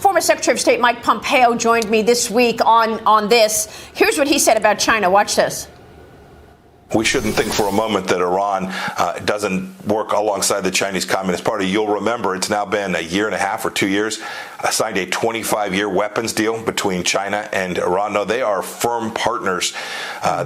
Former Secretary of State Mike Pompeo joined me this week on this. Here's what he said about China. Watch this. We shouldn't think for a moment that Iran doesn't work alongside the Chinese Communist Party. You'll remember it's now been a year and a half or 2 years, signed a 25-year weapons deal between China and Iran. No, they are firm partners,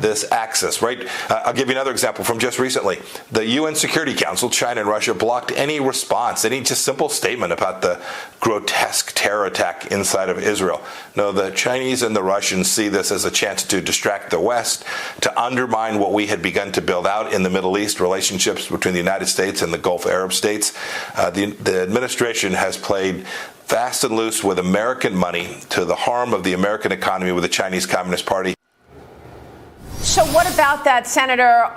this axis, right? I'll give you another example from just recently. The UN Security Council, China and Russia, blocked any response, any just simple statement about the grotesque terror attack inside of Israel. No, the Chinese and the Russians see this as a chance to distract the West, to undermine what we had begun to build out in the Middle East, relationships between the United States and the Gulf Arab states. The administration has played fast and loose with American money to the harm of the American economy with the Chinese Communist Party. So what about that, Senator?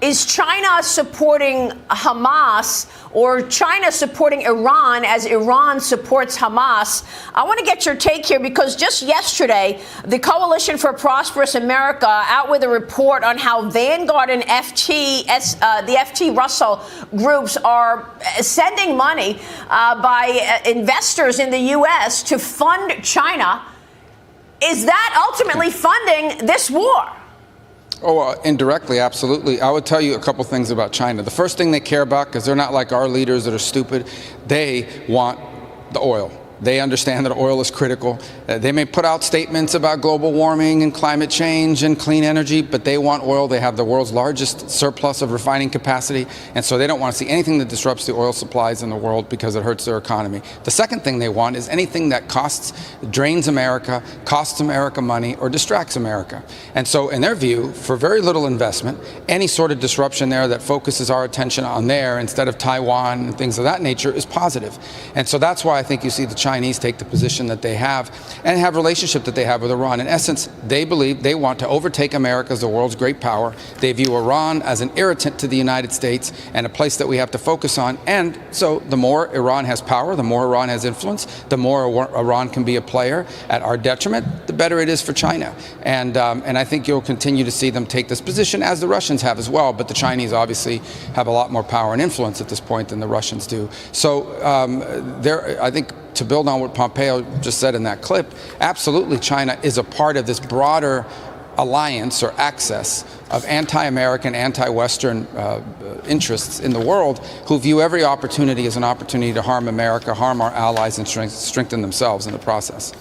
Is China supporting Hamas or China supporting Iran as Iran supports Hamas? I want to get your take here because just yesterday, the Coalition for Prosperous America out with a report on how Vanguard and the FT Russell groups are sending money by investors in the U.S. to fund China. Is that ultimately funding this war? Oh, indirectly, absolutely. I would tell you a couple things about China. The first thing they care about, because they're not like our leaders that are stupid, they want the oil. They understand that oil is critical. They may put out statements about global warming and climate change and clean energy, but they want oil. They have the world's largest surplus of refining capacity, and so they don't want to see anything that disrupts the oil supplies in the world because it hurts their economy. The second thing they want is anything that drains America, costs America money, or distracts America. And so in their view, for very little investment, any sort of disruption there that focuses our attention on there instead of Taiwan and things of that nature is positive. And so that's why I think you see the Chinese take the position that they have and have relationship that they have with Iran. In essence, they believe they want to overtake America as the world's great power. They view Iran as an irritant to the United States and a place that we have to focus on. And so the more Iran has power, the more Iran has influence, the more Iran can be a player at our detriment, the better it is for China. And I think you'll continue to see them take this position, as the Russians have as well. But the Chinese obviously have a lot more power and influence at this point than the Russians do. So I think, to build on what Pompeo just said in that clip, absolutely China is a part of this broader alliance or axis of anti-American, anti-Western interests in the world who view every opportunity as an opportunity to harm America, harm our allies, and strengthen themselves in the process.